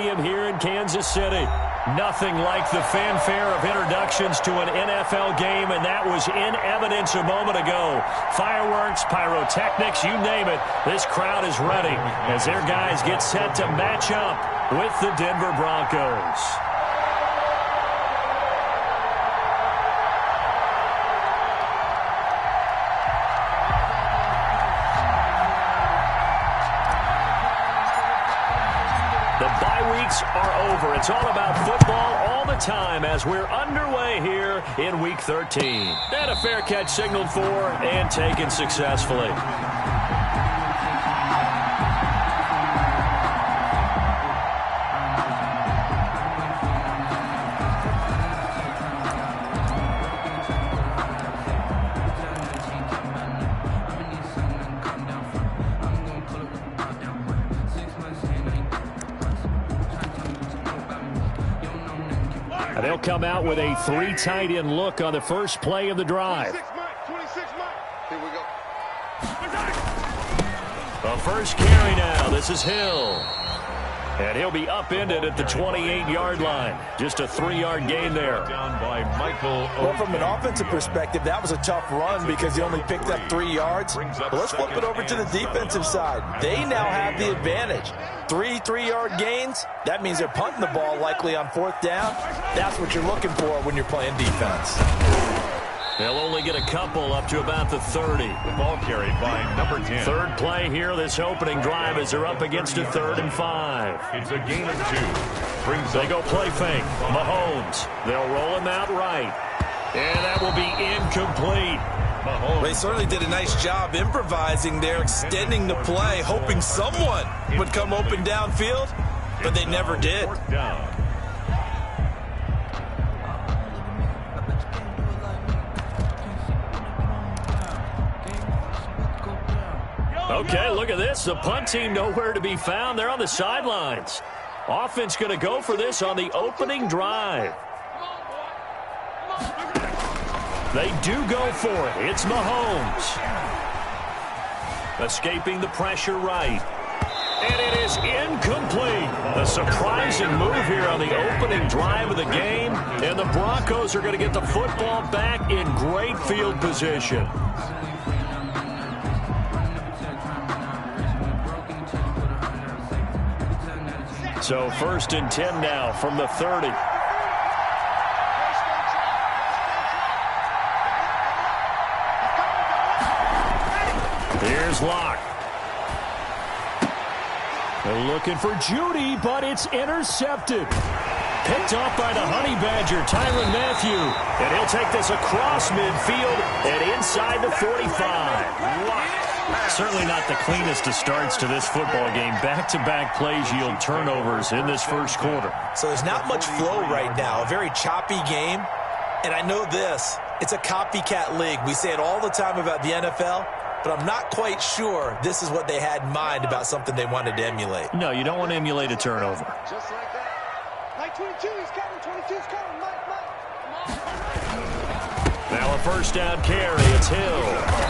Stadium here in Kansas City. Nothing like the fanfare of introductions to an NFL game, and that was in evidence a moment ago. Fireworks, pyrotechnics, you name it. This crowd is ready as their guys get set to match up with the Denver Broncos. Are over. It's all about football all the time as we're underway here in Week 13. And a fair catch signaled for and taken successfully. They'll come out with a 3 tight end look on the first play of the drive. 26 Mike. Here we go. The first carry now. This is Hill. And he'll be upended at the 28-yard line. Just a 3-yard gain there. Down by Michael. Well, from an offensive perspective, that was a tough run because he only picked up 3 yards. But let's flip it over to the defensive side. They now have the advantage. 3 3-yard gains, that means they're punting the ball likely on 4th down. That's what you're looking for when you're playing defense. They'll only get a couple up to about the 30. The ball carried by number 10. Third play here, this opening drive as they're up against a 3rd and 5. It's a gain of 2. They go play fake. Mahomes. They'll roll him out right. And that will be incomplete. Mahomes. They certainly did a nice job improvising there, extending the play, hoping someone would come open downfield, but they never did. Okay, look at this. The punt team nowhere to be found. They're on the sidelines. Offense going to go for this on the opening drive. They do go for it. It's Mahomes. Escaping the pressure right. And it is incomplete. A surprising move here on the opening drive of the game. And the Broncos are going to get the football back in great field position. So 1st and 10 now from the 30. Here's Locke. They're looking for Judy, but it's intercepted. Picked off by the Honey Badger, Tyrann Mathieu. And he'll take this across midfield and inside the 45. Wow. Certainly not the cleanest of starts to this football game. Back-to-back plays yield turnovers in this first quarter. So there's not much flow right now. A very choppy game. And I know this. It's a copycat league. We say it all the time about the NFL, but I'm not quite sure this is what they had in mind about something they wanted to emulate. No, you don't want to emulate a turnover. Just like that. Mike 22 is coming. 22 is coming. Mike. Now a first down carry. It's Hill.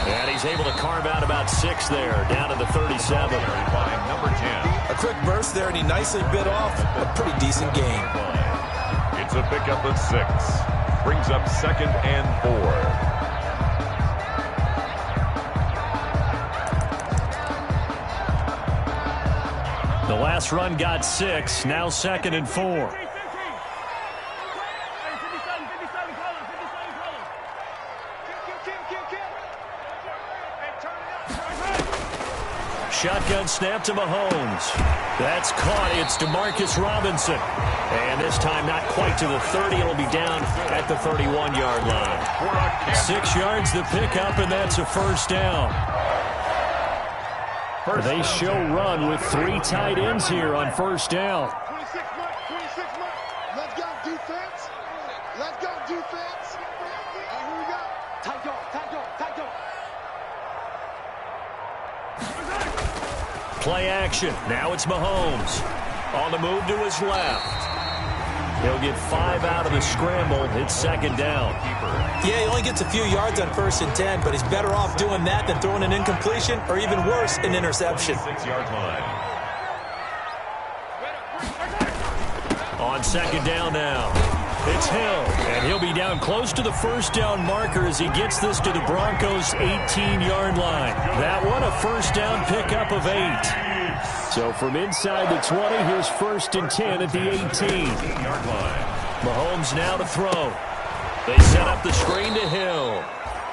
And he's able to carve out about 6 there, down to the 37. By number 10. A quick burst there, and he nicely bit off a pretty decent gain. It's a pickup of 6. Brings up 2nd and 4. The last run got 6. Now 2nd and 4. Shotgun snap to Mahomes. That's caught. It's Demarcus Robinson. And this time not quite to the 30. It'll be down at the 31-yard line. 6 yards the pickup, and that's a first down. They show run with 3 tight ends here on first down. 26 Mike. Let's go defense. Let's go defense. And here we go. Tight go. Play action. Now it's Mahomes. On the move to his left. He'll get 5 out of the scramble. It's 2nd down. Yeah, he only gets a few yards on 1st and 10, but he's better off doing that than throwing an incompletion or even worse, an interception. 6-yard line. On second down now, it's Hill, and he'll be down close to the first down marker as he gets this to the Broncos' 18-yard line. That one, a first down pickup of 8. So from inside the 20, here's 1st and 10 at the 18-yard line. Mahomes now to throw. They set up the screen to Hill.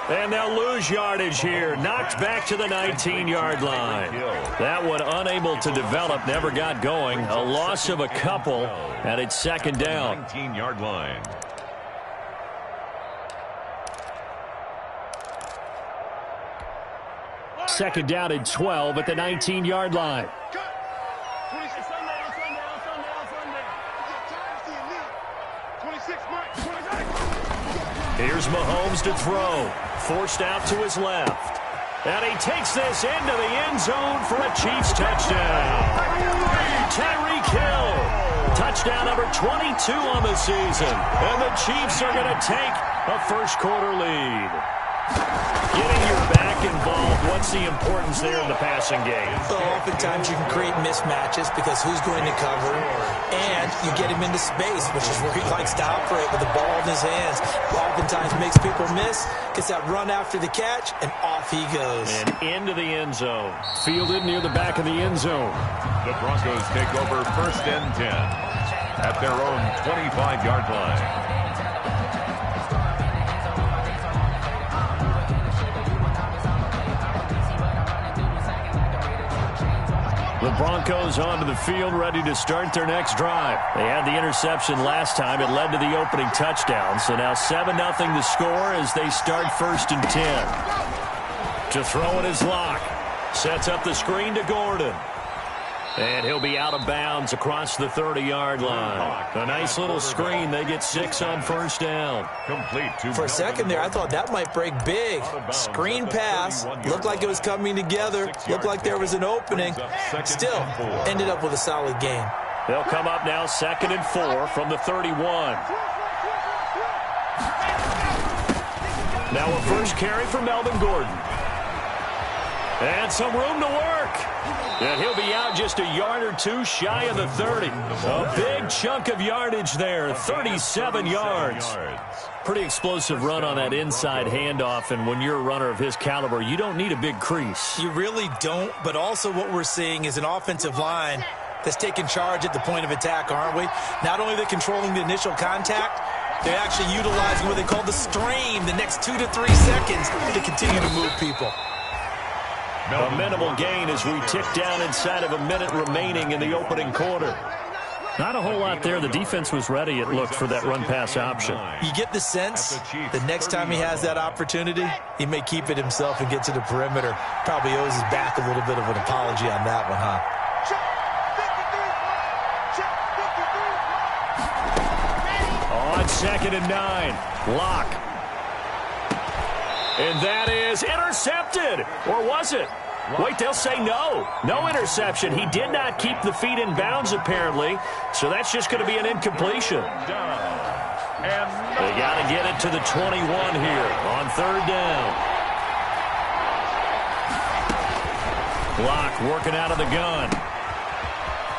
And they'll lose yardage here. Knocked back to the 19-yard line. That one unable to develop, never got going. A loss of a couple, and it's second down. 19-yard line. Second down and 12 at the 19-yard line. Here's Mahomes to throw. Forced out to his left. And he takes this into the end zone for a Chiefs touchdown. Tyreek Hill. Touchdown number 22 on the season. And the Chiefs are going to take a first-quarter lead. Getting your back involved, what's the importance there in the passing game? Well, oftentimes you can create mismatches because who's going to cover, and you get him into space, which is where he likes to operate with the ball in his hands. Oftentimes makes people miss, gets that run after the catch, and off he goes. And into the end zone. Fielded near the back of the end zone. The Broncos take over 1st and 10 at their own 25-yard line. The Broncos onto the field, ready to start their next drive. They had the interception last time. It led to the opening touchdown. So now 7-0 the score as they start 1st and 10. To throw it is Locke. Sets up the screen to Gordon. And he'll be out of bounds across the 30-yard line. A nice little screen. They get 6 on 1st down. Complete to For a second there, I thought that might break big. Screen pass. Looked like it was coming together. Looked like there was an opening. Still, ended up with a solid game. They'll come up now 2nd and 4 from the 31. Now a first carry for Melvin Gordon. And some room to work. And he'll be out just a yard or two shy of the 30. A big chunk of yardage there, 37 yards. Pretty explosive run on that inside handoff, and when you're a runner of his caliber, you don't need a big crease. You really don't, but also what we're seeing is an offensive line that's taking charge at the point of attack, aren't we? Not only are they controlling the initial contact, they're actually utilizing what they call the strain, the next 2 to 3 seconds to continue to move people. A minimal gain as we tick down inside of a minute remaining in the opening quarter. Not a whole lot there. The defense was ready, it looked, for that run-pass option. You get the sense the next time he has that opportunity, he may keep it himself and get to the perimeter. Probably owes his back a little bit of an apology on that one, huh? On 2nd and 9, Locke. And that is intercepted. Or was it? Wait, they'll say no. No interception. He did not keep the feet in bounds, apparently. So that's just going to be an incompletion. They got to get it to the 21 here on 3rd down. Locke working out of the gun.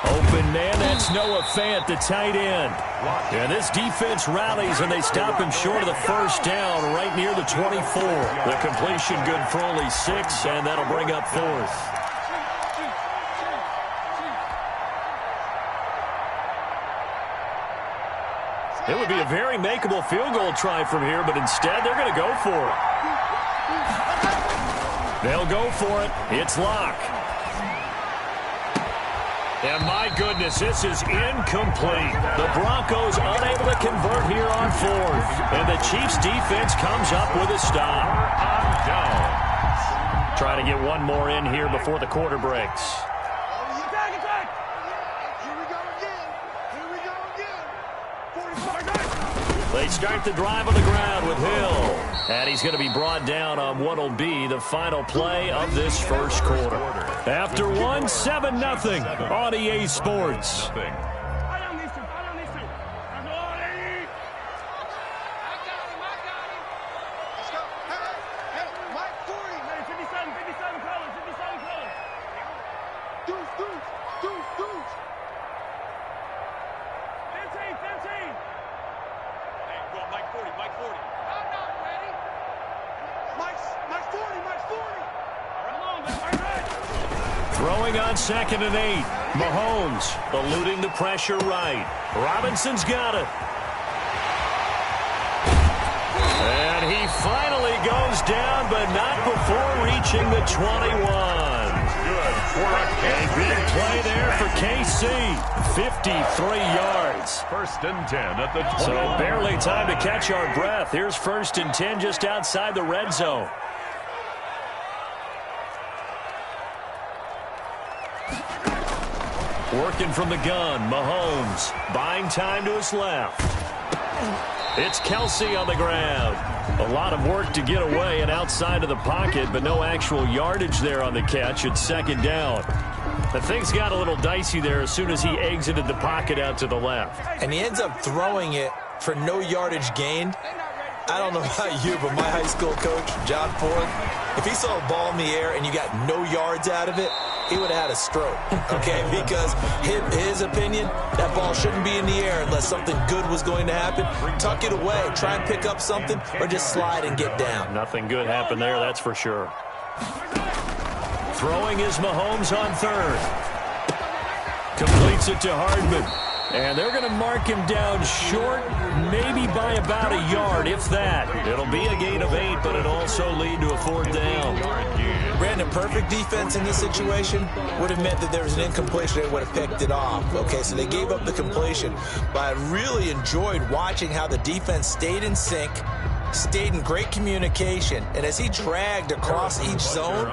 Open man, that's Noah Fant, the tight end. And this defense rallies, and they stop him short of the first down right near the 24. The completion good for only 6, and that'll bring up 4th. It would be a very makeable field goal try from here, but instead they're going to go for it. They'll go for it. It's Locke. And my goodness, this is incomplete. The Broncos unable to convert here on 4th. And the Chiefs defense comes up with a stop. Trying to get one more in here before the quarter breaks. They start the drive on the ground with Hill. And he's going to be brought down on what will be the final play of this first quarter. After one, 7-0 on EA Sports. Throwing on 2nd and 8. Mahomes eluding the pressure right. Robinson's got it. And he finally goes down, but not before reaching the 21. Good for a big play there for KC. 53 yards. 1st and 10 at the 20. So barely time to catch our breath. Here's 1st and 10 just outside the red zone. Working from the gun, Mahomes buying time to his left. It's Kelsey on the ground. A lot of work to get away and outside of the pocket, but no actual yardage there on the catch. It's 2nd down. The things got a little dicey there as soon as he exited the pocket out to the left. And he ends up throwing it for no yardage gained. I don't know about you, but my high school coach, John Ford, if he saw a ball in the air and you got no yards out of it, he would have had a stroke, okay? Because his opinion, that ball shouldn't be in the air unless something good was going to happen. Tuck it away, try and pick up something, or just slide and get down. Nothing good happened there, that's for sure. Throwing is Mahomes on 3rd. Completes it to Hardman. And they're going to mark him down short, maybe by about a yard, if that. It'll be a gain of 8, but it'll also lead to a 4th down. Brandon, perfect defense in this situation would have meant that there was an incompletion. They would have picked it off. Okay, so they gave up the completion. But I really enjoyed watching how the defense stayed in sync, stayed in great communication, and as he dragged across each zone,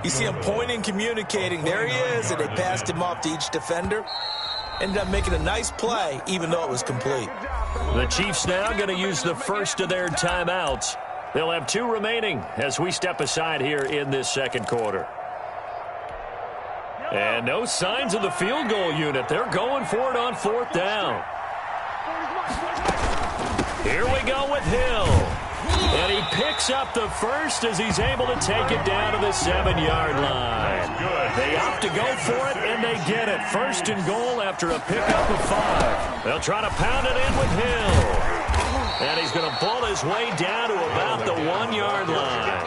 you see him pointing, communicating. There he is, and they passed him off to each defender. Ended up making a nice play, even though it was complete. The Chiefs now going to use the first of their timeouts. They'll have 2 remaining as we step aside here in this 2nd quarter. And no signs of the field goal unit. They're going for it on 4th down. Here we go with Hill. And he picks up the first as he's able to take it down to the 7-yard line. They opt to go for it, and they get it. 1st and goal after a pickup of 5. They'll try to pound it in with Hill. And he's going to pull his way down to about the 1-yard line.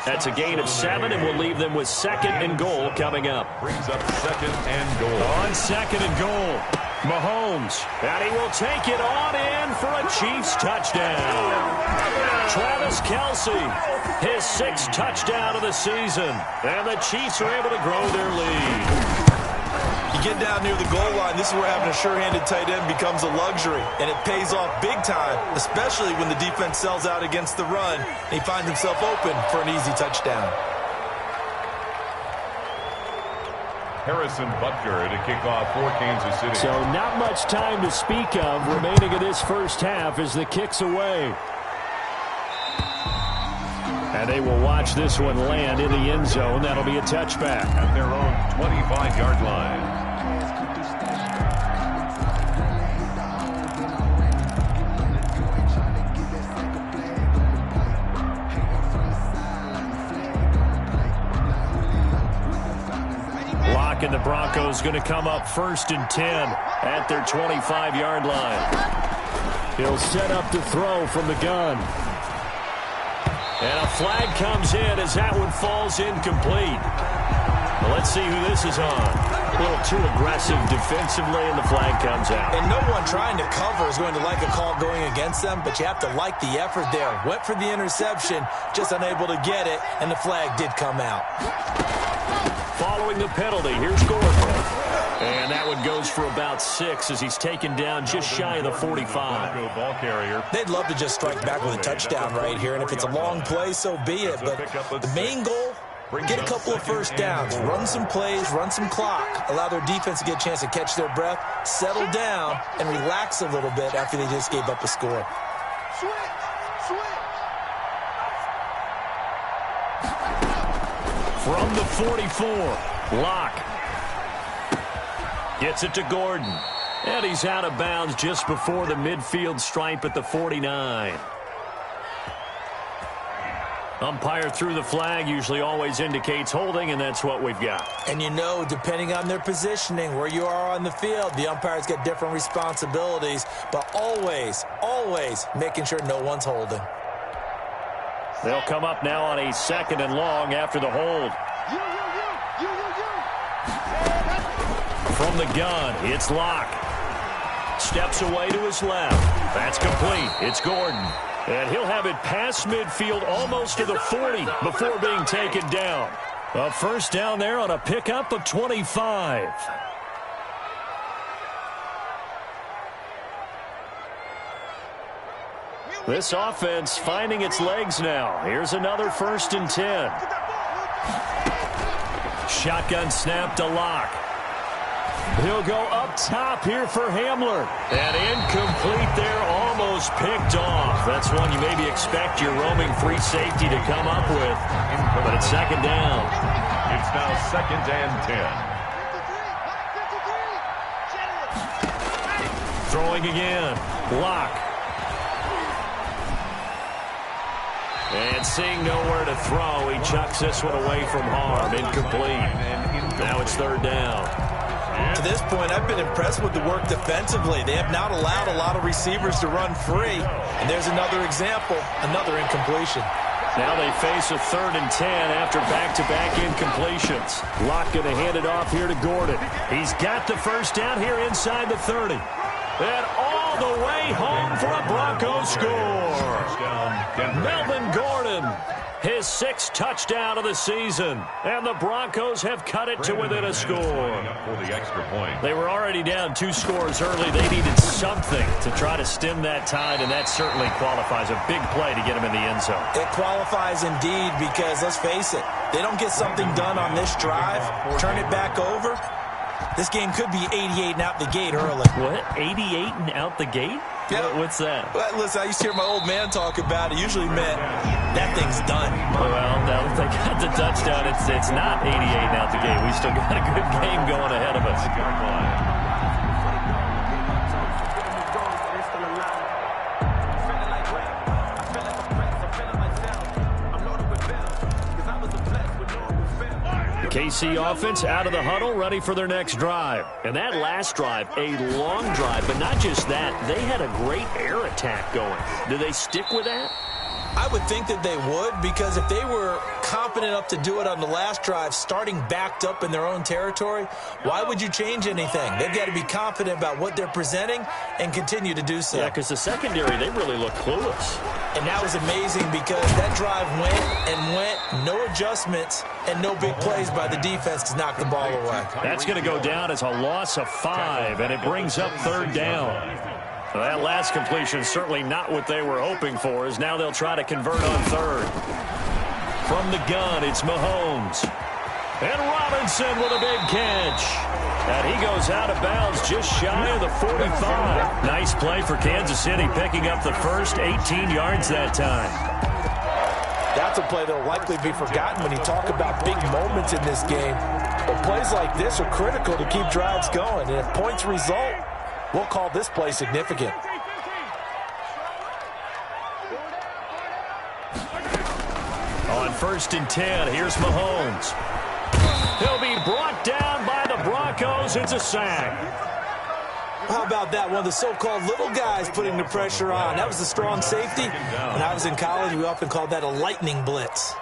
That's a gain of 7, and we'll leave them with 2nd and goal coming up. Brings up 2nd and goal. On 2nd and goal, Mahomes. And he will take it on in for a Chiefs touchdown. Travis Kelsey, his 6th touchdown of the season. And the Chiefs are able to grow their lead. You get down near the goal line, this is where having a sure-handed tight end becomes a luxury, and it pays off big time, especially when the defense sells out against the run, and he finds himself open for an easy touchdown. Harrison Butker to kick off for Kansas City. So not much time to speak of remaining in this first half as the kick's away. And they will watch this one land in the end zone. That'll be a touchback. At their own 25-yard line. And the Broncos going to come up 1st and 10 at their 25-yard line. He'll set up to throw from the gun. And a flag comes in as that one falls incomplete. Well, let's see who this is on. A little too aggressive defensively, and the flag comes out. And no one trying to cover is going to like a call going against them, but you have to like the effort there. Went for the interception, just unable to get it, and the flag did come out. Following the penalty, here's Gordon. And that one goes for about 6 as he's taken down just shy of the 45. Ball carrier. They'd love to just strike back with a touchdown right here, and if it's a long play, so be it. But the main goal, get a couple of first downs, run some plays, run some clock, allow their defense to get a chance to catch their breath, settle down, and relax a little bit after they just gave up a score. From the 44, Locke gets it to Gordon. And he's out of bounds just before the midfield stripe at the 49. Umpire threw the flag, usually always indicates holding, and that's what we've got. And you know, depending on their positioning, where you are on the field, the umpire's got different responsibilities, but always, always making sure no one's holding. They'll come up now on a 2nd and long after the hold. From the gun, it's Locke. Steps away to his left. That's complete. It's Gordon. And he'll have it past midfield almost to the 40 before being taken down. A first down there on a pickup of 25. This offense finding its legs now. Here's another 1st and 10. Shotgun snap to Locke. He'll go up top here for Hamler. And incomplete there, almost picked off. That's one you maybe expect your roaming free safety to come up with. But it's 2nd down. It's now 2nd and 10. Throwing again. Locke. And seeing nowhere to throw, he chucks this one away from harm. Incomplete. Now it's 3rd down. To this point, I've been impressed with the work defensively. They have not allowed a lot of receivers to run free. And there's another example, another incompletion. Now they face a 3rd and 10 after back-to-back incompletions. Locke going to hand it off here to Gordon. He's got the first down here inside the 30. And all the way home for a Broncos score. Melvin Gordon, his 6th touchdown of the season. And the Broncos have cut it to within a score. For the extra point. They were already down 2 scores early. They needed something to try to stem that tide, and that certainly qualifies. A big play to get them in the end zone. It qualifies indeed because, let's face it, they don't get something done on this drive, turn it back over. This game could be 88 and out the gate early. What? 88 and out the gate? Yeah. What's that? Well, listen, I used to hear my old man talk about it. Usually meant that thing's done. Well, now that they got the touchdown, it's not 88 and out the gate. We still got a good game going ahead of us. KC offense out of the huddle, ready for their next drive. And that last drive, a long drive, but not just that. They had a great air attack going. Do they stick with that? I would think that they would, because if they were confident enough to do it on the last drive, starting backed up in their own territory, why would you change anything? They've got to be confident about what they're presenting and continue to do so. Yeah, because the secondary, they really look clueless. And that was amazing because that drive went, no adjustments, and no big plays by the defense to knock the ball away. That's going to go down as a loss of 5, and it brings up 3rd down. Well, that last completion certainly not what they were hoping for, as now they'll try to convert on 3rd. From the gun, it's Mahomes. And Robinson with a big catch. And he goes out of bounds just shy of the 45. Nice play for Kansas City, picking up the first 18 yards that time. That's a play that will likely be forgotten when you talk about big moments in this game. But plays like this are critical to keep drives going. And if points result, we'll call this play significant. On 1st and 10, here's Mahomes. He'll be brought down by the Broncos. It's a sack. How about that? One of the so-called little guys putting the pressure on. That was the strong safety. When I was in college, we often called that a lightning blitz.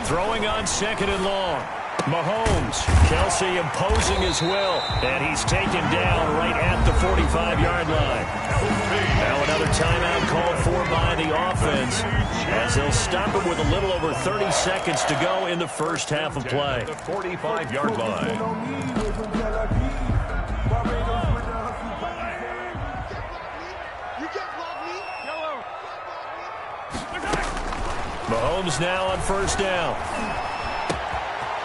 Throwing on 2nd and long. Mahomes, Kelsey imposing his will, and he's taken down right at the 45-yard line. Now another timeout called for by the offense, as they'll stop him with a little over 30 seconds to go in the first half of play. The 45-yard line. Mahomes now on 1st down.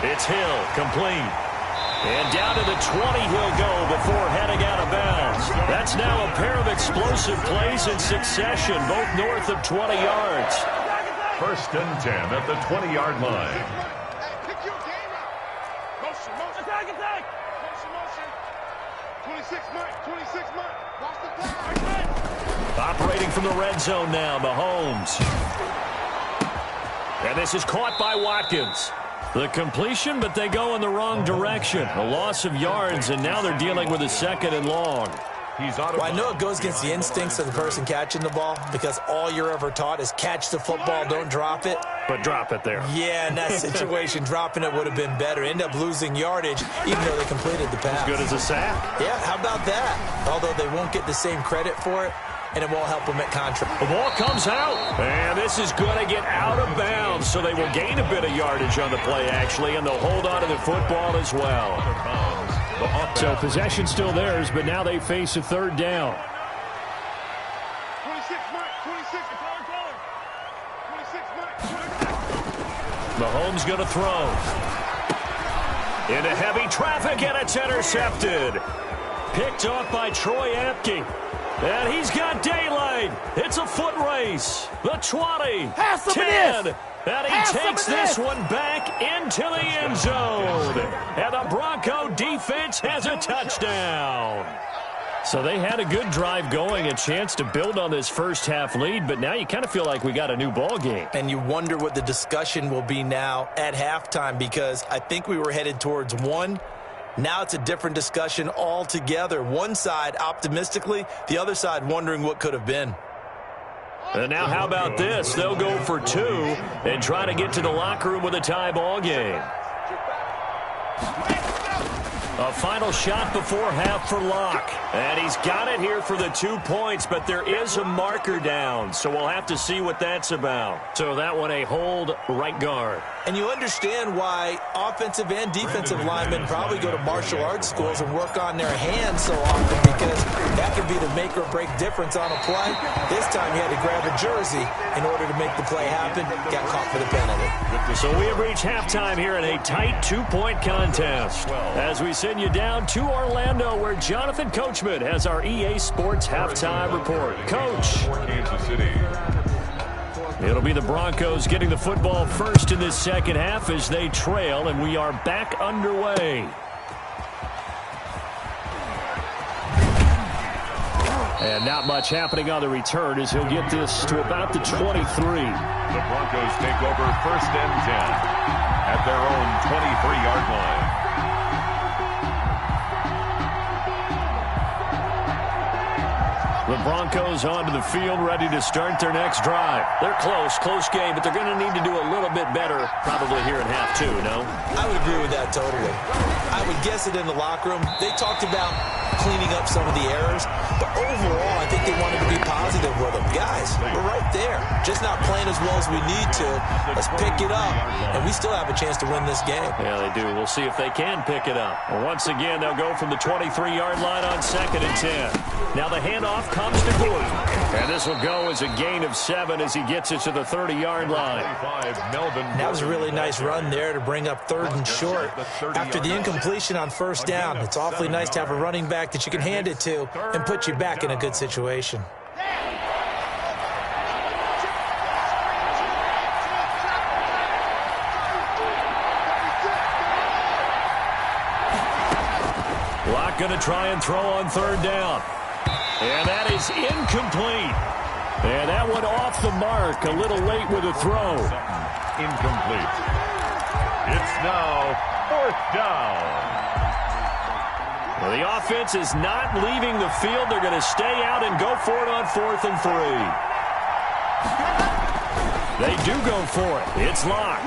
It's Hill, complete. And down to the 20 he'll go before heading out of bounds. That's now a pair of explosive plays in succession, both north of 20 yards. 1st and 10 at the 20-yard line. Pick your game up. Motion. Attack. Motion. 26 Mike. Watch the play. Operating from the red zone now, Mahomes. And this is caught by Watkins. The completion, but they go in the wrong direction. A loss of yards, and now they're dealing with a 2nd and long. He's out of Well, I know it goes against the instincts of the person catching the ball because all you're ever taught is catch the football, don't drop it. But drop it there. Yeah, in that situation, dropping it would have been better. End up losing yardage, even though they completed the pass. As good as a sack. Yeah, how about that? Although they won't get the same credit for it, and it won't help them at contract. The ball comes out, and this is going to get out of bounds, so they will gain a bit of yardage on the play, actually, and they'll hold on to the football as well. So possession still theirs, but now they face a third down. 26, Mike, 26. Mahomes going to throw. Into heavy traffic, and it's intercepted. Picked off by Troy Apke. And he's got daylight. It's a foot race. The 20, 10. And he takes this one back into the end zone. And the Bronco defense has a touchdown. So they had a good drive going, a chance to build on this first half lead, but now you kind of feel like we got a new ball game. And you wonder what the discussion will be now at halftime, because I think we were headed towards one. Now it's a different discussion altogether. One side optimistically, the other side wondering what could have been. And now how about this? They'll go for two and try to get to the locker room with a tie ball game. A final shot before half for Locke. And he's got it here for the 2 points, but there is a marker down, so we'll have to see what that's about. So that one a hold right guard. And you understand why offensive and defensive linemen probably go to martial arts schools and work on their hands so often, because that could be the make or break difference on a play. This time he had to grab a jersey in order to make the play happen. Got caught for the penalty. So we have reached halftime here in a tight 2-point contest. As we send you down to Orlando, where Jonathan Coachman has our EA Sports halftime report. Coach. Kansas City. It'll be the Broncos getting the football first in this second half as they trail, and we are back underway. And not much happening on the return as he'll get this to about the 23. The Broncos take over first and 10 at their own 23-yard line. The Broncos onto the field, ready to start their next drive. They're close game, but they're going to need to do a little bit better probably here in half two, no? I would agree with that totally. I would guess it in the locker room. They talked about cleaning up some of the errors, but overall, I think they wanted to be positive with them. Guys, we're right there. Just not playing as well as we need to. Let's pick it up, and we still have a chance to win this game. Yeah, they do. We'll see if they can pick it up. Well, once again, they'll go from the 23-yard line on 2nd and 10. Now the handoff comes to Gordon. And this will go as a gain of 7 as he gets it to the 30-yard line. That was a really nice run there to bring up 3rd and short. After the incompletion on 1st down, it's awfully nice to have a running back that you can hand it to and put you back in a good situation. Locke going to try and throw on 3rd down. And that is incomplete. And that one off the mark. A little late with a throw. Incomplete. It's now 4th down. Well, the offense is not leaving the field. They're going to stay out and go for it on 4th and 3. They do go for it. It's Locke.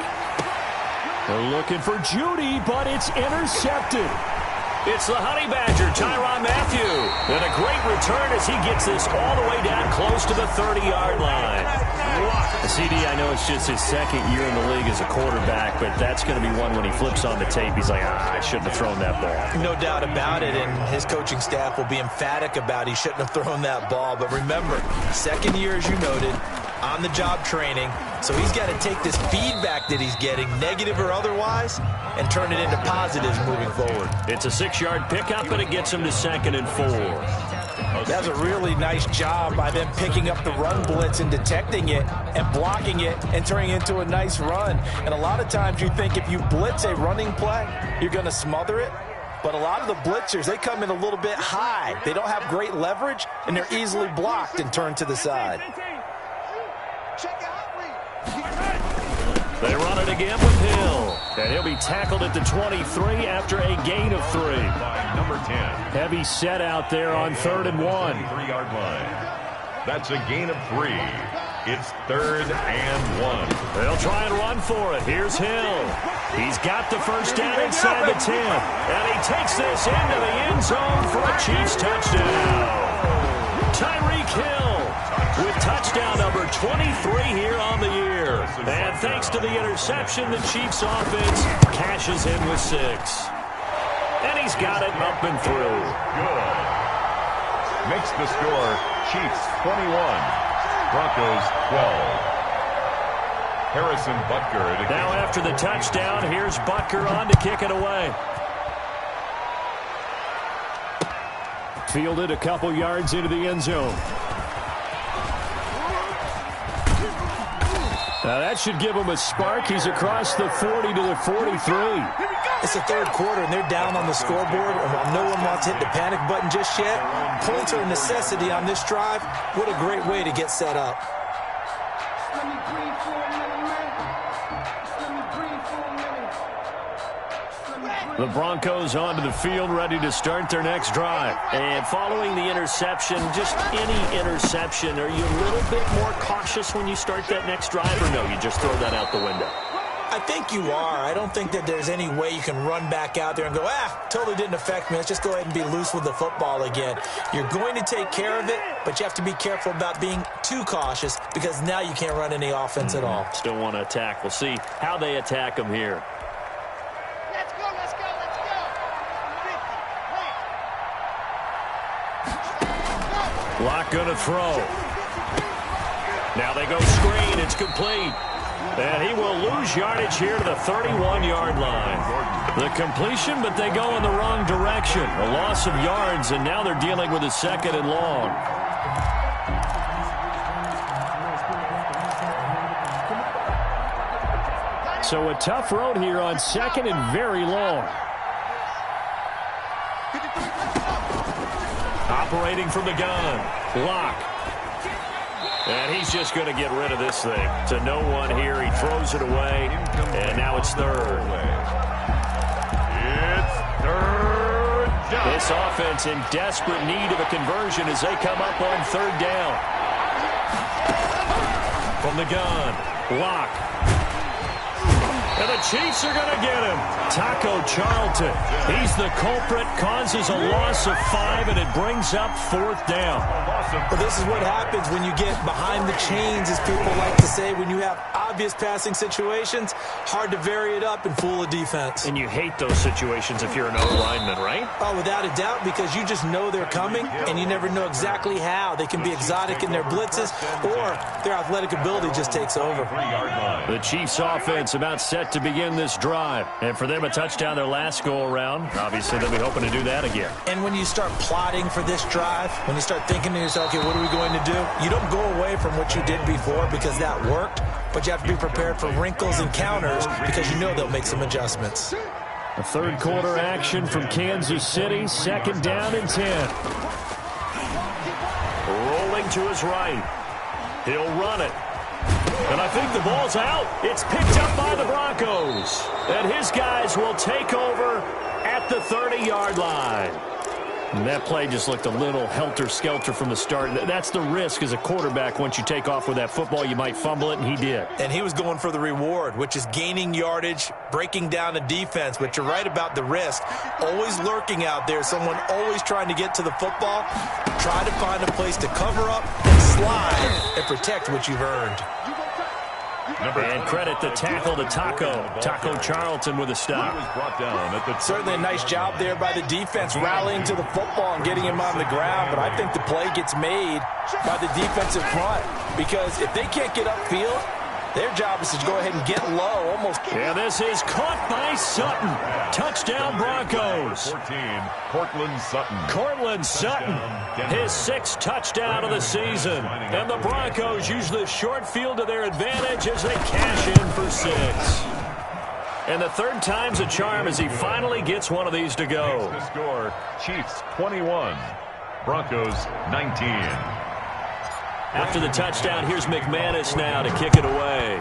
They're looking for Judy, but it's intercepted. It's the Honey Badger, Tyrann Mathieu. And a great return as he gets this all the way down close to the 30-yard line. CD, I know it's just his 2nd year in the league as a quarterback, but that's going to be one when he flips on the tape. He's like, I shouldn't have thrown that ball. No doubt about it, and his coaching staff will be emphatic about he shouldn't have thrown that ball. But remember, 2nd year, as you noted, on-the-job training. So he's got to take this feedback that he's getting, negative or otherwise, and turn it into positives moving forward. It's a 6-yard pickup, and it gets him to 2nd and 4. That's a really nice job by them picking up the run blitz and detecting it and blocking it and turning it into a nice run. And a lot of times you think if you blitz a running play, you're going to smother it. But a lot of the blitzers, they come in a little bit high. They don't have great leverage, and they're easily blocked and turned to the side. They run it again with Hill. And he'll be tackled at the 23 after a gain of 3. By number 10. Heavy set out there on 3rd and 1. 3-yard line. That's a gain of 3. It's 3rd and 1. They'll try and run for it. Here's Hill. He's got the first down inside the 10. And he takes this into the end zone for a Chiefs touchdown. Tyreek Hill with touchdown number 23 here on the year. And thanks to the interception, the Chiefs offense cashes in with 6. And he's got it up and through. Good. Makes the score Chiefs 21, Broncos 12. Harrison Butker. Now after the touchdown, here's Butker on to kick it away. Fielded a couple yards into the end zone. Now that should give him a spark. He's across the 40 to the 43. It's the 3rd quarter, and they're down on the scoreboard. And while no one wants to hit the panic button just yet, points are a necessity on this drive. What a great way to get set up. The Broncos onto the field, ready to start their next drive. And following the interception, just any interception, are you a little bit more cautious when you start that next drive, or no, you just throw that out the window? I think you are. I don't think that there's any way you can run back out there and go, totally didn't affect me. Let's just go ahead and be loose with the football again. You're going to take care of it, but you have to be careful about being too cautious because now you can't run any offense at all. Still want to attack. We'll see how they attack them here. Let's go, let's go, let's go. 50, Lock going to throw. Now they go screen. It's complete. And he will lose yardage here to the 31-yard line. The completion, but they go in the wrong direction. A loss of yards, and now they're dealing with a 2nd and long. So a tough road here on 2nd and very long. Operating from the gun. Lock. And he's just going to get rid of this thing. To no one here. He throws it away. And now it's 3rd. It's 3rd down. This offense in desperate need of a conversion as they come up on 3rd down. From the gun. Lock. And the Chiefs are going to get him. Taco Charlton. He's the culprit, causes a loss of 5, and it brings up 4th down. Well, this is what happens when you get behind the chains, as people like to say. When you have obvious passing situations, hard to vary it up and fool a defense. And you hate those situations if you're an O-lineman, right? Oh, without a doubt, because you just know they're coming, and you never know exactly how. They can be exotic in their blitzes, or their athletic ability just takes over. The Chiefs offense about set to begin this drive. And for them, a touchdown their last go-around. Obviously, they'll be hoping to do that again. And when you start plotting for this drive, when you start thinking to yourself, okay, what are we going to do? You don't go away from what you did before because that worked, but you have to be prepared for wrinkles and counters because you know they'll make some adjustments. A 3rd quarter action from Kansas City. 2nd down and 10. Rolling to his right. He'll run it. And I think the ball's out. It's picked up by the Broncos. And his guys will take over at the 30-yard line. And that play just looked a little helter-skelter from the start. That's the risk as a quarterback. Once you take off with that football, you might fumble it, and he did. And he was going for the reward, which is gaining yardage, breaking down a defense. But you're right about the risk. Always lurking out there, someone always trying to get to the football. Try to find a place to cover up and slide and protect what you've earned. And credit the tackle to Taco Charlton with a stop. Certainly a nice job there by the defense, rallying to the football and getting him on the ground. But I think the play gets made by the defensive front, because if they can't get upfield, their job is to go ahead and get low. Almost. Yeah, this is caught by Sutton. Touchdown Broncos. 14, Cortland Sutton. His 6th touchdown of the season. And the Broncos use the short field to their advantage as they cash in for 6. And the 3rd time's a charm as he finally gets one of these to go. The score, Chiefs 21, Broncos 19. After the touchdown, here's McManus now to kick it away.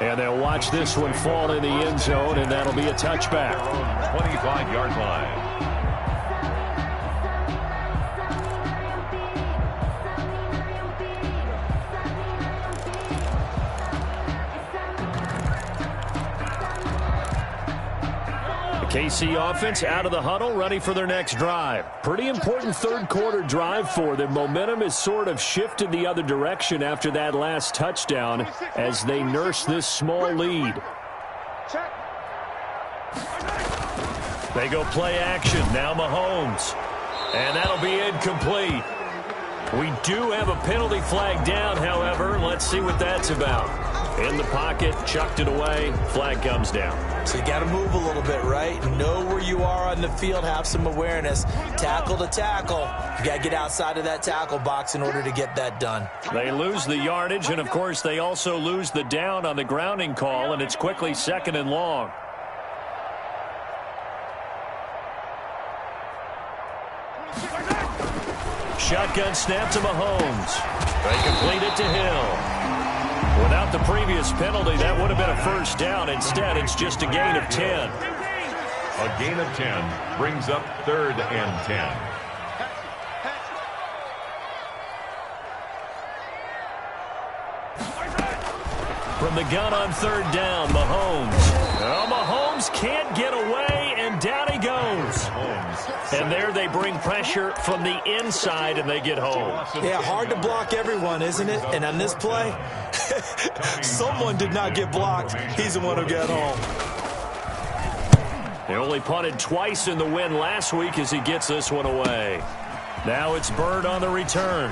And they'll watch this one fall in the end zone, and that'll be a touchback. 25-yard line. KC offense out of the huddle, ready for their next drive. Pretty important third quarter drive for them. Momentum has sort of shifted the other direction after that last touchdown as they nurse this small lead. They go play action. Now Mahomes. And that'll be incomplete. We do have a penalty flag down, however. Let's see what that's about. In the pocket, chucked it away, flag comes down. So you got to move a little bit, right? Know where you are on the field, have some awareness. Tackle to tackle. You got to get outside of that tackle box in order to get that done. They lose the yardage, and of course they also lose the down on the grounding call, and it's quickly 2nd and long. Shotgun snap to Mahomes. They complete it to Hill. Without the previous penalty, that would have been a first down. Instead, it's just a gain of 10. A gain of 10 brings up 3rd and 10. From the gun on 3rd down, Mahomes. Oh, Mahomes can't get away, and down he goes. And there they bring pressure from the inside, and they get home. Yeah, hard to block everyone, isn't it? And on this play, someone did not get blocked. He's the one who got home. They only punted twice in the win last week as he gets this one away. Now it's Bird on the return.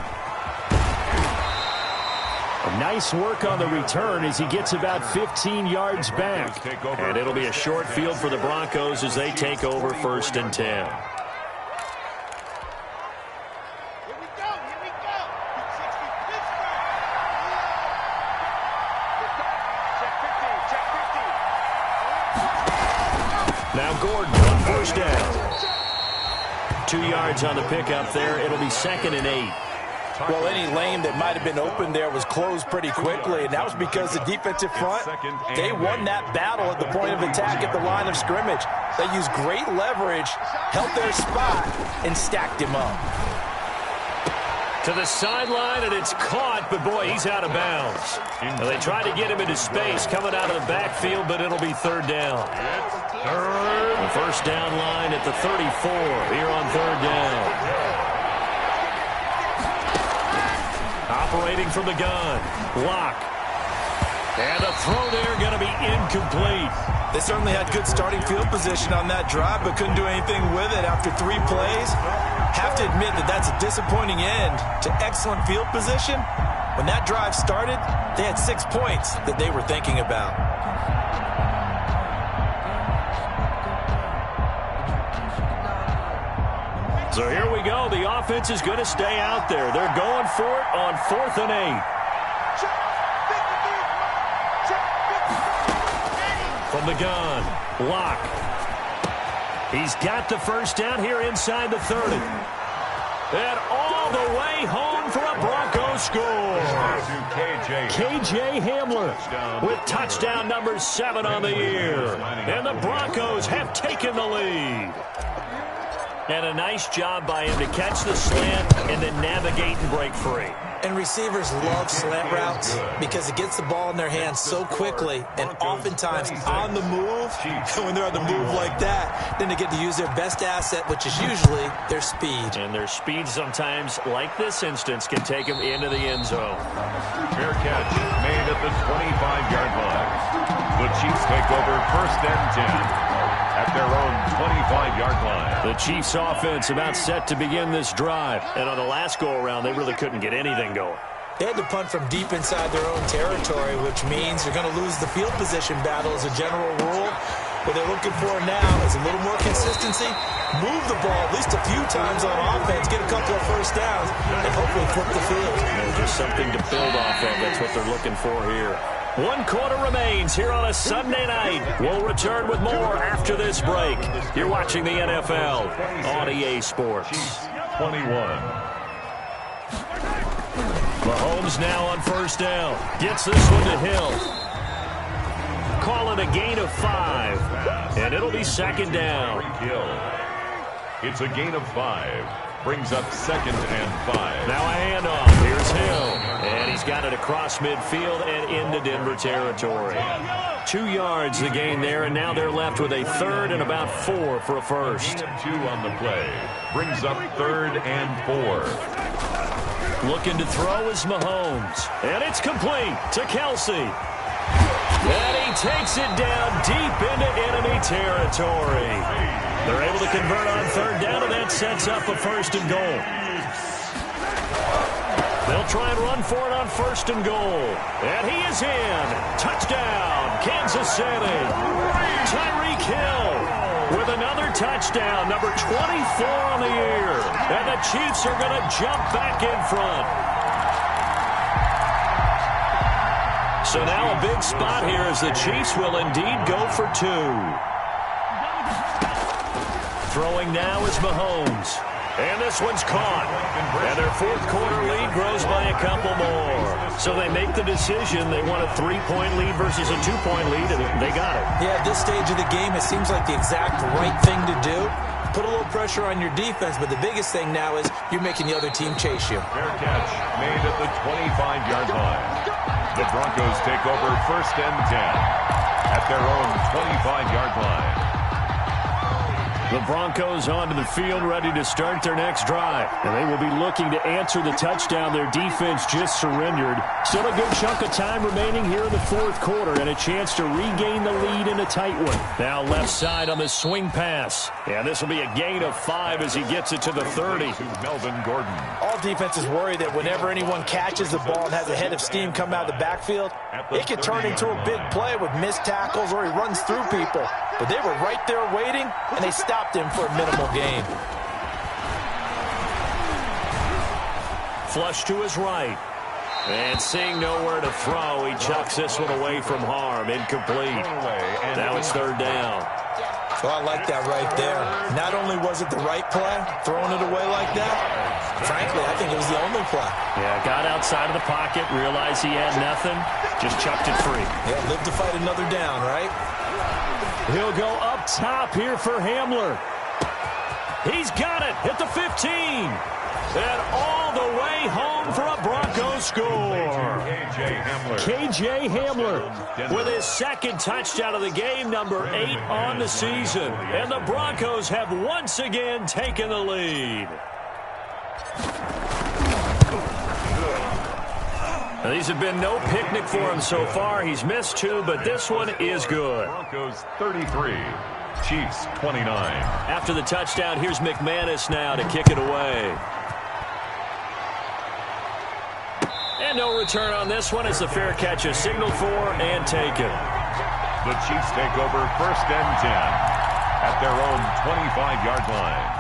Nice work on the return as he gets about 15 yards back. And it'll be a short field for the Broncos as they take over 1st and 10. Now Gordon on 1st down. 2 yards on the pickup there. It'll be 2nd and 8. Well, any lane that might have been open there was closed pretty quickly, and that was because the defensive front, they won that battle at the point of attack at the line of scrimmage. They used great leverage, held their spot, and stacked him up. To the sideline, and it's caught, but boy, he's out of bounds. Now, they tried to get him into space coming out of the backfield, but it'll be 3rd down. The 1st down line at the 34 here on 3rd down. Operating from the gun. Lock. And the throw there going to be incomplete. They certainly had good starting field position on that drive, but couldn't do anything with it after 3 plays. Have to admit that that's a disappointing end to excellent field position. When that drive started, they had 6 points that they were thinking about. So here we go. The offense is going to stay out there. They're going for it on 4th and 8. From the gun, Lock. He's got the 1st down here inside the 30. And all the way home for a Broncos score. KJ Hamler with touchdown number 7 on the year. And the Broncos have taken the lead. And a nice job by him to catch the slant and then navigate and break free. And receivers love slant routes because it gets the ball in their hands so quickly and oftentimes on the move. And when they're on the move like that, then they get to use their best asset, which is usually their speed. And their speed sometimes, like this instance, can take them into the end zone. Fair catch made at the 25-yard line. The Chiefs take over 1st and 10. At their own 25-yard line. The Chiefs offense about set to begin this drive. And on the last go-around, they really couldn't get anything going. They had to punt from deep inside their own territory, which means they're going to lose the field position battle as a general rule. What they're looking for now is a little more consistency, move the ball at least a few times on offense, get a couple of 1st downs, and hopefully flip the field. And just something to build off of. That's what they're looking for here. 1 quarter remains here on a Sunday night. We'll return with more after this break. You're watching the NFL on EA Sports. 21. Mahomes now on 1st down. Gets this one to Hill. and a gain of 5. And it'll be second down. It's a gain of 5. Brings up 2nd and 5. Now a handoff. Here's Hill. And he's got it across midfield and into Denver territory. 2 yards the gain there, and now they're left with a 3rd and about 4 for a first. Gain of 2 on the play. Brings up 3rd and 4. Looking to throw is Mahomes. And it's complete to Kelsey. And he takes it down deep into enemy territory. They're able to convert on 3rd down, and that sets up a 1st and goal. They'll try and run for it on 1st and goal. And he is in. Touchdown, Kansas City. Tyreek Hill with another touchdown, number 24 on the year. And the Chiefs are going to jump back in front. So now a big spot here as the Chiefs will indeed go for 2. Throwing now is Mahomes. And this one's caught. And their 4th quarter lead grows by a couple more. So they make the decision. They want a 3-point lead versus a 2-point lead, and they got it. Yeah, at this stage of the game, it seems like the exact right thing to do. Put a little pressure on your defense, but the biggest thing now is you're making the other team chase you. Fair catch made at the 25-yard line. The Broncos take over 1st and 10 at their own 25-yard line. The Broncos onto the field, ready to start their next drive. And they will be looking to answer the touchdown their defense just surrendered. Still a good chunk of time remaining here in the 4th quarter, and a chance to regain the lead in a tight one. Now left side on the swing pass. And this will be a gain of 5 as he gets it to the 30. Melvin Gordon. All defenses worry that whenever anyone catches the ball and has a head of steam come out of the backfield, it can turn into a big play with missed tackles or he runs through people. But they were right there waiting, and they stopped him for a minimal gain. Flush to his right. And seeing nowhere to throw, he chucks this one away from harm. Incomplete. Now it's 3rd down. Well, I like that right there. Not only was it the right play, throwing it away like that, frankly, I think it was the only play. Yeah, got outside of the pocket, realized he had nothing, just chucked it free. Yeah, live to fight another down, right? He'll go up top here for Hamler. He's got it at the 15. And all the way home for a Broncos score. K.J. Hamler with his 2nd touchdown of the game, number 8 on the season. And the Broncos have once again taken the lead. Now, these have been no picnic for him so far. He's missed 2, but this one is good. Broncos 33, Chiefs 29. After the touchdown, here's McManus now to kick it away. And no return on this one as the fair catch is signaled for and taken. The Chiefs take over 1st and 10 at their own 25-yard line.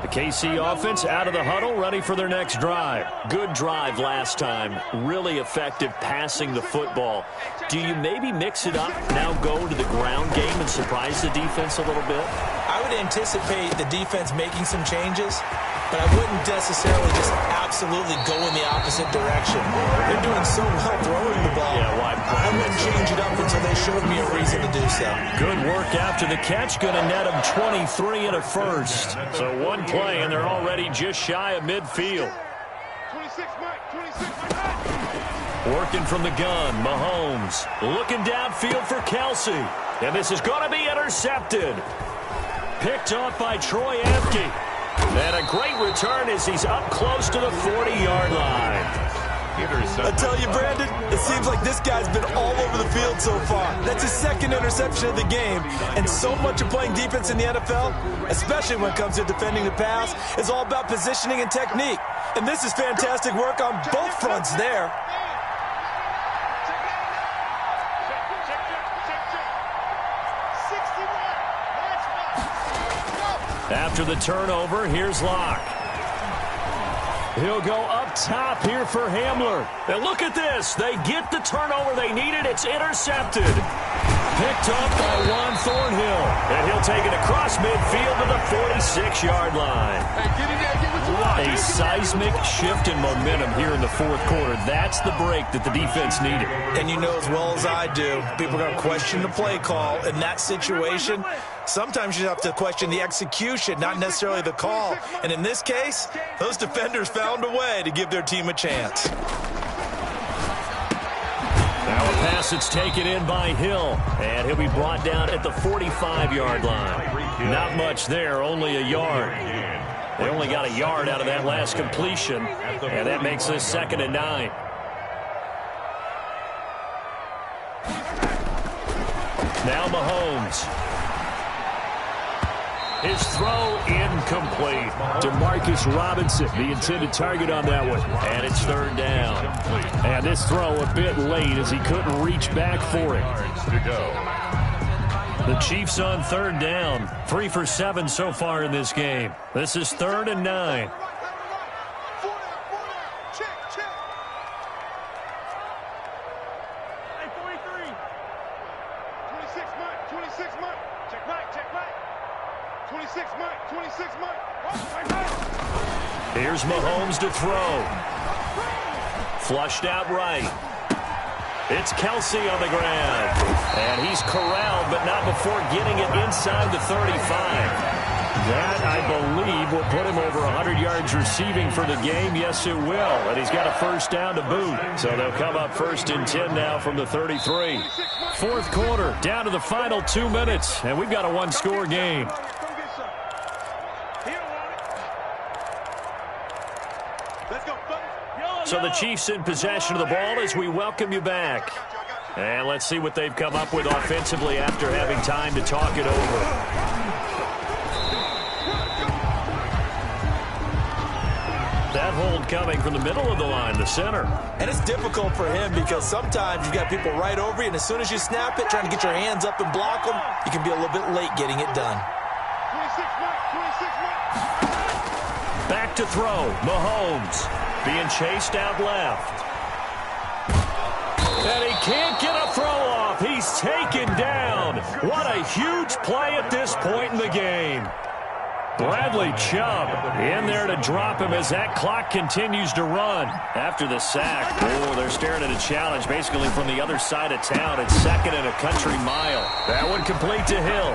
The KC offense out of the huddle, ready for their next drive. Good drive last time. Really effective passing the football. Do you maybe mix it up, now go to the ground game and surprise the defense a little bit? I would anticipate the defense making some changes, but I wouldn't necessarily just absolutely go in the opposite direction. They're doing so well throwing the ball. Yeah, why? I wouldn't change it up until they showed me a reason to do so. Good work after the catch. Going to net them 23 and a first. So one play, and they're already just shy of midfield. 26, Mike. 26, Mike. Working from the gun, Mahomes. Looking downfield for Kelsey. And this is going to be intercepted. Picked off by Troy Apke. And a great return as he's up close to the 40-yard line. I tell you, Brandon, it seems like this guy's been all over the field so far. That's his 2nd interception of the game. And so much of playing defense in the NFL, especially when it comes to defending the pass, is all about positioning and technique. And this is fantastic work on both fronts there. After the turnover, here's Locke. He'll go up top here for Hamler. And look at this. They get the turnover they needed. It's intercepted. Picked up by Juan Thornhill. And he'll take it across midfield to the 46-yard line. Hey, get in there. Get with A seismic shift in momentum here in the fourth quarter. That's the break that the defense needed. And you know as well as I do, people are going to question the play call in that situation. Sometimes you have to question the execution, not necessarily the call. And in this case, those defenders found a way to give their team a chance. Now a pass that's taken in by Hill, and he'll be brought down at the 45-yard line. Not much there, only a yard. They only got a yard out of that last completion, and that makes this 2nd and 9. Now Mahomes. His throw incomplete. DeMarcus Robinson, the intended target on that one. And it's 3rd down. And this throw a bit late as he couldn't reach back for it. The Chiefs on 3rd down. 3 for 7 so far in this game. This is 3rd and 9. Here's Mahomes to throw. Flushed out right. It's Kelsey on the ground. And he's corralled, but not before getting it inside the 35. That, I believe, will put him over 100 yards receiving for the game. Yes, it will. And he's got a 1st down to boot. So they'll come up 1st and 10 now from the 33. Fourth quarter, down to the final 2 minutes. And we've got a one-score game. So the Chiefs in possession of the ball as we welcome you back. And let's see what they've come up with offensively after having time to talk it over. That hold coming from the middle of the line, the center. And it's difficult for him because sometimes you've got people right over you, and as soon as you snap it, trying to get your hands up and block them, you can be a little bit late getting it done. Back to throw, Mahomes. Being chased out left. And he can't get a throw off. He's taken down. What a huge play at this point in the game. Bradley Chubb in there to drop him as that clock continues to run. After the sack, oh, they're staring at a challenge basically from the other side of town. It's 2nd and a country mile. That one complete to Hill.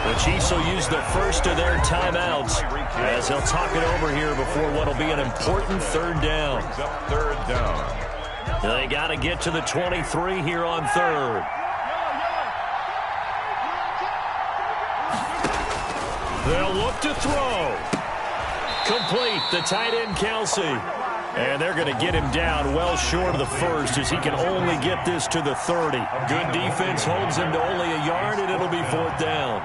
The Chiefs will use the first of their timeouts as they'll talk it over here before what will be an important 3rd down. 3rd down. They got to get to the 23 here on 3rd. They'll look to throw. Complete, the tight end Kelsey. And they're going to get him down well short of the 1st as he can only get this to the 30. Good defense holds him to only a yard, and it'll be 4th down.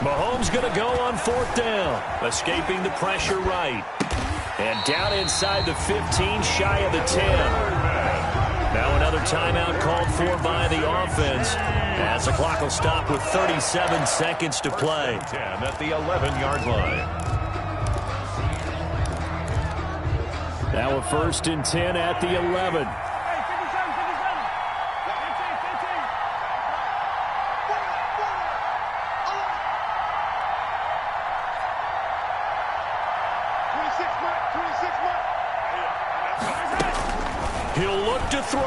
Mahomes going to go on 4th down, escaping the pressure right. And down inside the 15, shy of the 10. Now another timeout called for by the offense as the clock will stop with 37 seconds to play. 10 at the 11-yard line. Now a 1st and 10 at the 11. He'll look to throw.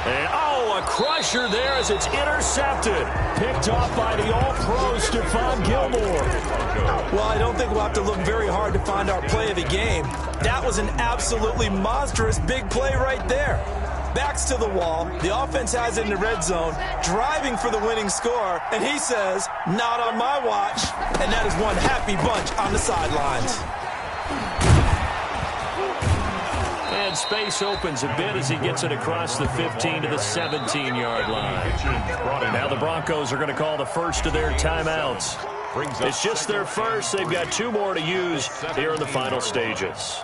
And, oh, a crusher there as it's intercepted. Picked off by the all-pro Stephon Gilmore. Well, I don't think we'll have to look very hard to find our play of the game. That was an absolutely monstrous big play right there. Backs to the wall. The offense has it in the red zone, driving for the winning score. And he says, not on my watch. And that is one happy bunch on the sidelines. And space opens a bit as he gets it across the 15 to the 17-yard line. Now the Broncos are going to call the first of their timeouts. It's just their first. They've got 2 more to use here in the final stages.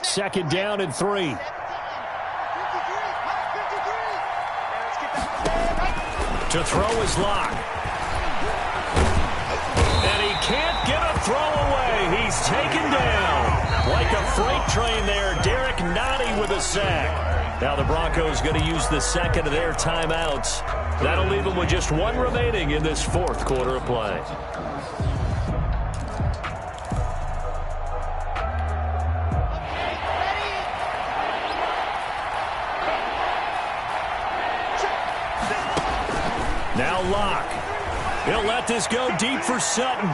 Second down and 3. To throw is Locke. And he can't get a throw away. He he's taken down. Like a freight train there, Derek Nottie with a sack. Now the Broncos going to use the second of their timeouts. That'll leave them with just one remaining in this fourth quarter of play. Now Locke. He'll let this go deep for Sutton.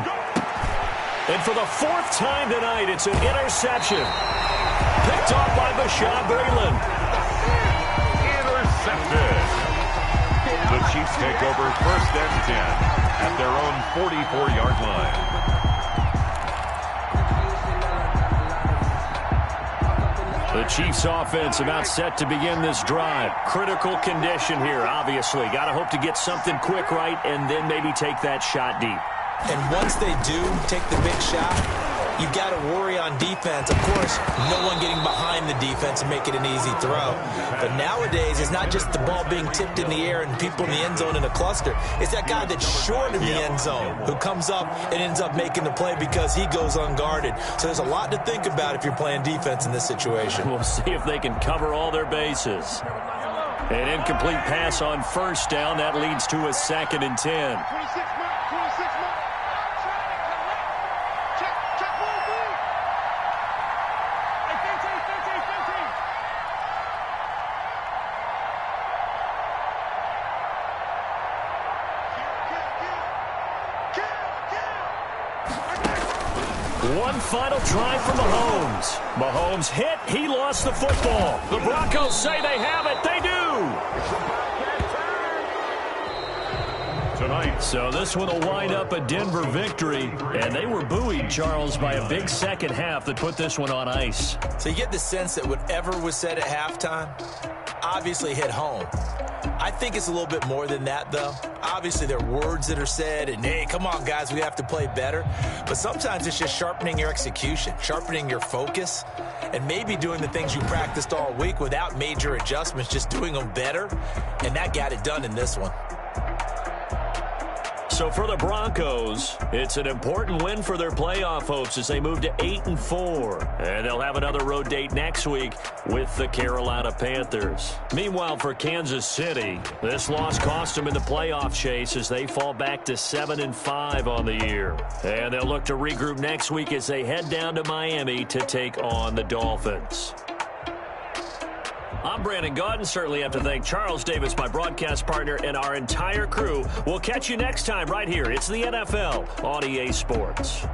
And for the fourth time tonight, it's an interception. Picked off by Bashaud Breeland. Intercepted. The Chiefs take over first and 10 at their own 44-yard line. The Chiefs offense about set to begin this drive. Critical condition here, obviously. Got to hope to get something quick right and then maybe take that shot deep. And once they do take the big shot, you've got to worry on defense. Of course, no one getting behind the defense and make it an easy throw. But nowadays, it's not just the ball being tipped in the air and people in the end zone in a cluster. It's that guy that's short in the end zone who comes up and ends up making the play because he goes unguarded. So there's a lot to think about if you're playing defense in this situation. We'll see if they can cover all their bases. An incomplete pass on first down. That leads to a 2nd and 10. 26 more. One final try for Mahomes. Mahomes hit. He lost the football. The Broncos say they have it. They do. Tonight. So this one will wind up a Denver victory. And they were buoyed, Charles, by a big second half that put this one on ice. So you get the sense that whatever was said at halftime obviously hit home. I think it's a little bit more than that, though. Obviously, there are words that are said, and, hey, come on, guys, we have to play better. But sometimes it's just sharpening your execution, sharpening your focus, and maybe doing the things you practiced all week without major adjustments, just doing them better. And that got it done in this one. So for the Broncos, it's an important win for their playoff hopes as they move to 8-4. And they'll have another road date next week with the Carolina Panthers. Meanwhile, for Kansas City, this loss cost them in the playoff chase as they fall back to 7-5 on the year. And they'll look to regroup next week as they head down to Miami to take on the Dolphins. I'm Brandon Gaudin. Certainly have to thank Charles Davis, my broadcast partner, and our entire crew. We'll catch you next time right here. It's the NFL on EA Sports.